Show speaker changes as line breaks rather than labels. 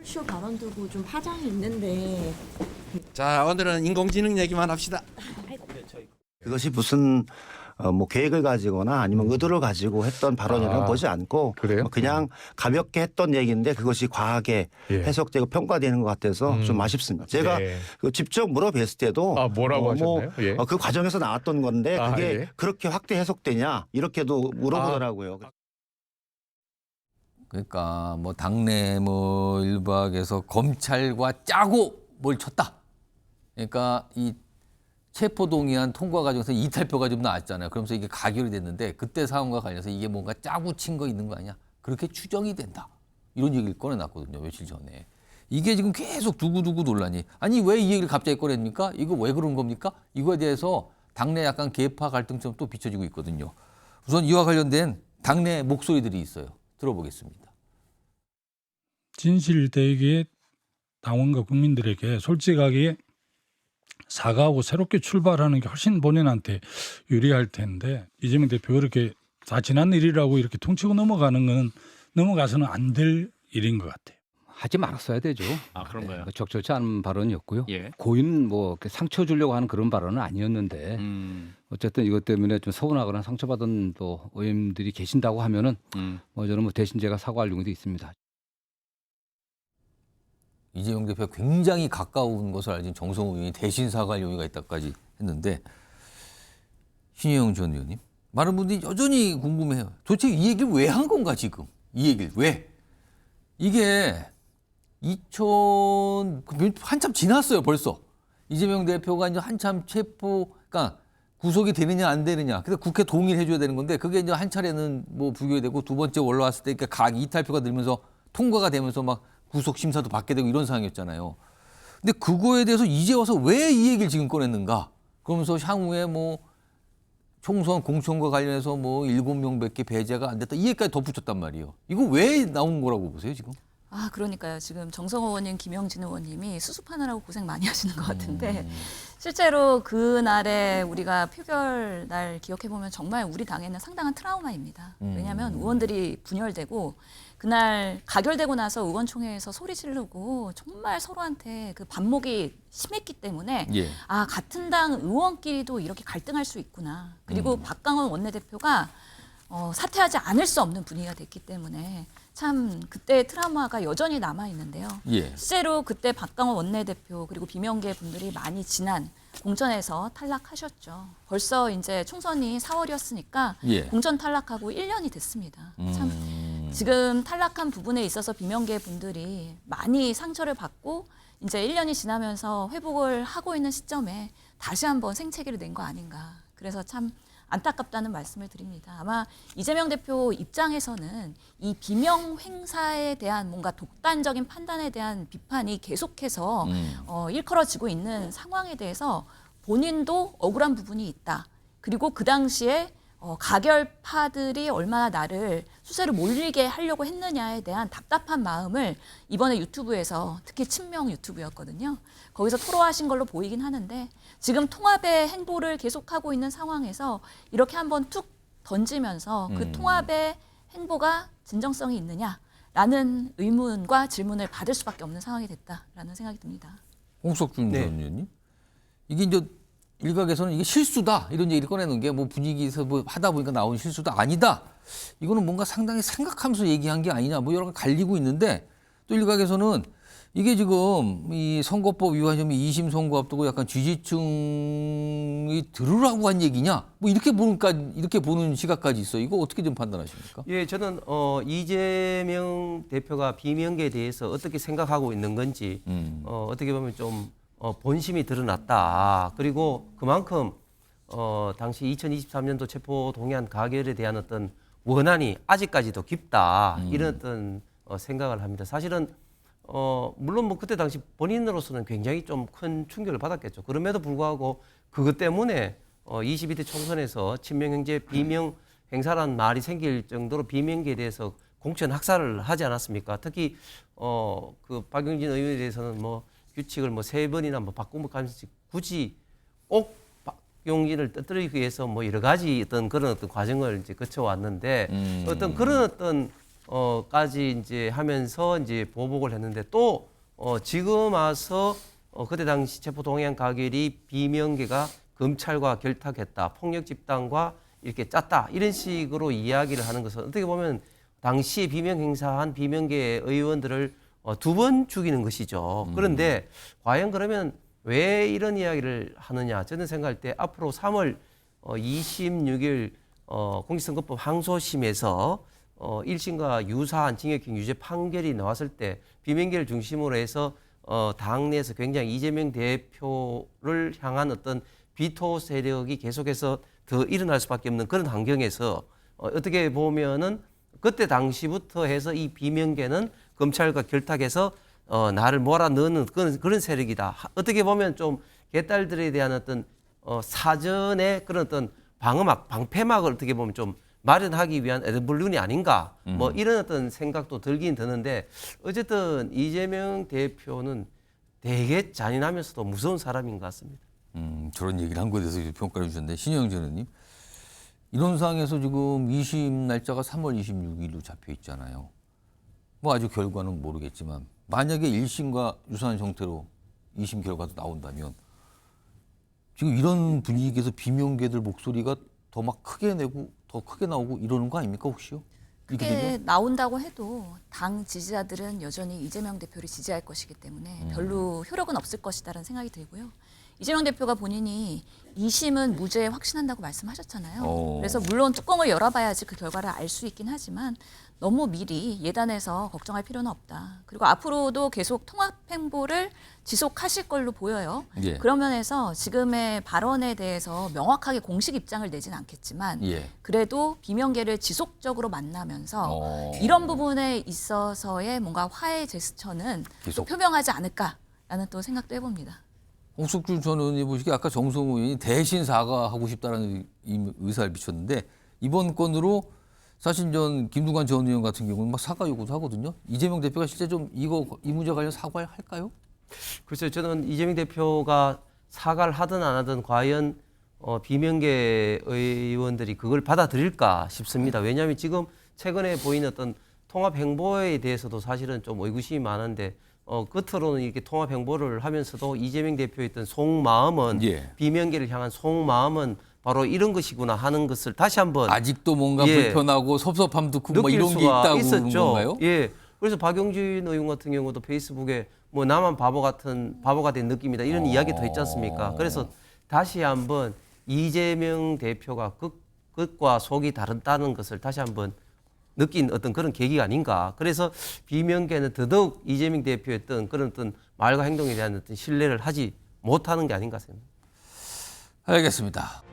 토크쇼 발언 두고 좀 파장이 있는데
자, 오늘은 인공지능 얘기만 합시다.
그것이 무슨 뭐 계획을 가지거나 아니면 의도를 가지고 했던 발언이라고 보지 않고
그래요?
그냥 가볍게 했던 얘기인데 그것이 과하게
예.
해석되고 평가되는 것 같아서 좀 아쉽습니다. 제가
네.
그 직접 물어뵀을 때도
뭐라고 하셨나요? 예.
그 과정에서 나왔던 건데 그게
예.
그렇게 확대 해석되냐 이렇게도 물어보더라고요.
그러니까 뭐 당내 뭐 일박에서 검찰과 짜고 뭘 쳤다. 그러니까 이 체포동의안 통과 과정에서 이탈표가 좀 나왔잖아요. 그러면서 이게 가결이 됐는데 그때 사안과 관련해서 이게 뭔가 짜고 친 거 있는 거 아니야? 그렇게 추정이 된다. 이런 얘기를 꺼내놨거든요. 며칠 전에. 이게 지금 계속 두고두고 논란이. 아니 왜 이 얘기를 갑자기 꺼냅니까? 이거 왜 그런 겁니까? 이거에 대해서 당내 약간 계파 갈등처럼 또 비춰지고 있거든요. 우선 이와 관련된 당내 목소리들이 있어요. 들어보겠습니다.
진실되게 당원과 국민들에게 솔직하게 사과하고 새롭게 출발하는 게 훨씬 본인한테 유리할 텐데 이재명 대표가 이렇게 다 지난 일이라고 이렇게 퉁치고 넘어가는 건 넘어가서는 안 될 일인 것 같아요.
하지 말았어야 되죠.
그런가요?
적절치 않은 발언이었고요.
예.
고인 뭐 이렇게 상처 주려고 하는 그런 발언은 아니었는데 어쨌든 이것 때문에 좀 서운하거나 상처받은 또 의원님들이 계신다고 하면은 뭐 저는 뭐 대신 제가 사과할 용의도 있습니다.
이재명 대표가 굉장히 가까운 것을 알진 정성호 의원이 대신 사과할 용의가 있다까지 했는데 신혜영 전 의원님 많은 분들이 여전히 궁금해요. 도대체 이 얘기를 왜 한 건가 지금? 이 얘기를 왜? 이게 한참 지났어요 벌써. 이재명 대표가 이제 한참 그러니까 구속이 되느냐 안 되느냐. 근데 국회 동의를 해줘야 되는 건데 그게 이제 한 차례는 뭐 부결되고 두 번째 올라왔을 때 그러니까 이탈표가 늘면서 통과가 되면서 막 구속 심사도 받게 되고 이런 상황이었잖아요. 근데 그거에 대해서 이제 와서 왜 이 얘기를 지금 꺼냈는가? 그러면서 향후에 뭐 총선 공천과 관련해서 뭐 7명밖에 배제가 안 됐다. 이 얘기까지 덧붙였단 말이에요. 이거 왜 나온 거라고 보세요, 지금?
그러니까요. 지금 정성호 의원님, 김영진 의원님이 수습하느라고 고생 많이 하시는 것 같은데 실제로 그날에 우리가 표결 날 기억해보면 정말 우리 당에는 상당한 트라우마입니다. 왜냐하면 의원들이 분열되고 그날 가결되고 나서 의원총회에서 소리 지르고 정말 서로한테 그 반목이 심했기 때문에
예.
같은 당 의원끼리도 이렇게 갈등할 수 있구나. 그리고 박강원 원내대표가 사퇴하지 않을 수 없는 분위기가 됐기 때문에 참 그때의 트라우마가 여전히 남아 있는데요.
예.
실제로 그때 박강원 원내대표 그리고 비명계 분들이 많이 지난 공천에서 탈락하셨죠. 벌써 이제 총선이 4월이었으니까
예.
공천 탈락하고 1년이 됐습니다. 참 지금 탈락한 부분에 있어서 비명계 분들이 많이 상처를 받고 이제 1년이 지나면서 회복을 하고 있는 시점에 다시 한번 생채기를 낸 거 아닌가. 그래서 참 안타깝다는 말씀을 드립니다. 아마 이재명 대표 입장에서는 이 비명 행사에 대한 뭔가 독단적인 판단에 대한 비판이 계속해서 일컬어지고 있는 상황에 대해서 본인도 억울한 부분이 있다. 그리고 그 당시에 가결파들이 얼마나 나를 수세로 몰리게 하려고 했느냐에 대한 답답한 마음을 이번에 유튜브에서 특히 친명 유튜브였거든요. 거기서 토로하신 걸로 보이긴 하는데 지금 통합의 행보를 계속하고 있는 상황에서 이렇게 한번 툭 던지면서 그 통합의 행보가 진정성이 있느냐라는 의문과 질문을 받을 수밖에 없는 상황이 됐다라는 생각이 듭니다.
홍석준 전 의원님. 이게 이제 일각에서는 이게 실수다 이런 얘기를 꺼내는 게 뭐 분위기에서 뭐 하다 보니까 나온 실수다 아니다. 이거는 뭔가 상당히 생각하면서 얘기한 게 아니냐 뭐 여러 가지 갈리고 있는데 또 일각에서는 이게 지금 이 선거법 위반 혐의 2심 선고 앞두고 약간 지지층이 들으라고 한 얘기냐 뭐 이렇게 보는 시각까지 있어. 이거 어떻게 좀 판단하십니까?
예, 저는 이재명 대표가 비명계에 대해서 어떻게 생각하고 있는 건지 어떻게 보면 좀 본심이 드러났다. 그리고 그만큼 당시 2023년도 체포동의안 가결에 대한 어떤 원한이 아직까지도 깊다. 이런 어떤 생각을 합니다. 사실은 물론 뭐 그때 당시 본인으로서는 굉장히 좀 큰 충격을 받았겠죠. 그럼에도 불구하고 그것 때문에 22대 총선에서 친명형제 비명 행사란 말이 생길 정도로 비명계에 대해서 공천 학살을 하지 않았습니까? 특히 그 박용진 의원에 대해서는 뭐 규칙을 뭐 3번이나 뭐 바꾸면 굳이 꼭 박용진을 떠들기 위해서 뭐 여러 가지 어떤 그런 어떤 과정을 이제 거쳐왔는데 어떤 그런 어떤 까지 이제 하면서 이제 보복을 했는데 또 지금 와서 그때 당시 체포동의안 가결이 비명계가 검찰과 결탁했다, 폭력 집단과 이렇게 짰다 이런 식으로 이야기를 하는 것은 어떻게 보면 당시에 비명 행사한 비명계 의원들을 2번 죽이는 것이죠. 그런데 과연 그러면 왜 이런 이야기를 하느냐? 저는 생각할 때 앞으로 3월 26일 공직선거법 항소심에서 1심과 유사한 징역형 유죄 판결이 나왔을 때 비명계를 중심으로 해서 당내에서 굉장히 이재명 대표를 향한 어떤 비토 세력이 계속해서 더 일어날 수밖에 없는 그런 환경에서 어떻게 보면은 그때 당시부터 해서 이 비명계는 검찰과 결탁해서 나를 몰아넣는 그런 세력이다. 어떻게 보면 좀 개딸들에 대한 어떤 사전에 그런 어떤 방어막, 방패막을 어떻게 보면 좀 마련하기 위한 에드블룬이 아닌가. 뭐 이런 어떤 생각도 들긴 드는데 어쨌든 이재명 대표는 되게 잔인하면서도 무서운 사람인 것 같습니다.
저런 얘기를 한 거에 대해서 평가를 주셨는데 신영 전 의원님 이런 상황에서 지금 2심 날짜가 3월 26일로 잡혀 있잖아요. 뭐 아직 결과는 모르겠지만 만약에 1심과 유사한 형태로 2심 결과도 나온다면 지금 이런 분위기에서 비명계들 목소리가 더 막 크게 내고 더 크게 나오고 이러는 거 아닙니까 혹시요? 이렇게
크게
되면?
나온다고 해도 당 지지자들은 여전히 이재명 대표를 지지할 것이기 때문에 별로 효력은 없을 것이다라는 생각이 들고요. 이재명 대표가 본인이 2심은 무죄 확신한다고 말씀하셨잖아요. 그래서 물론 뚜껑을 열어봐야지 그 결과를 알 수 있긴 하지만 너무 미리 예단해서 걱정할 필요는 없다. 그리고 앞으로도 계속 통합 행보를 지속하실 걸로 보여요.
예.
그런 면에서 지금의 발언에 대해서 명확하게 공식 입장을 내진 않겠지만
예.
그래도 비명계를 지속적으로 만나면서 이런 부분에 있어서의 뭔가 화해 제스처는 또
계속.
표명하지 않을까라는 또 생각도 해봅니다.
홍석준 전 의원이 보시기에 아까 정성호 의원이 대신 사과하고 싶다는 의사를 비쳤는데 이번 건으로 사실 전 김두관 전 의원 같은 경우는 막 사과 요구도 하거든요. 이재명 대표가 실제 좀 이 문제 관련 사과를 할까요?
글쎄요, 저는 이재명 대표가 사과를 하든 안 하든 과연 비명계 의원들이 그걸 받아들일까 싶습니다. 왜냐하면 지금 최근에 보이는 어떤 통합 행보에 대해서도 사실은 좀 의구심이 많은데 겉으로는 이렇게 통합 행보를 하면서도 이재명 대표의 어떤 속마음은
예.
비명계를 향한 속마음은 바로 이런 것이구나 하는 것을 다시 한번
아직도 뭔가
예.
불편하고 섭섭함도 크고 막
느낄
이런 게
수가
있다고
있었죠.
그런 건가요?
예. 그래서 박용진 의원 같은 경우도 페이스북에 뭐 나만 바보가 된 느낌이다 이런 이야기도 했지 않습니까? 그래서 다시 한번 이재명 대표가 끝과 속이 다르다는 것을 다시 한번 느낀 어떤 그런 계기가 아닌가. 그래서 비명계는 더더욱 이재명 대표의 어떤 그런 어떤 말과 행동에 대한 어떤 신뢰를 하지 못하는 게 아닌가 생각합니다.
알겠습니다.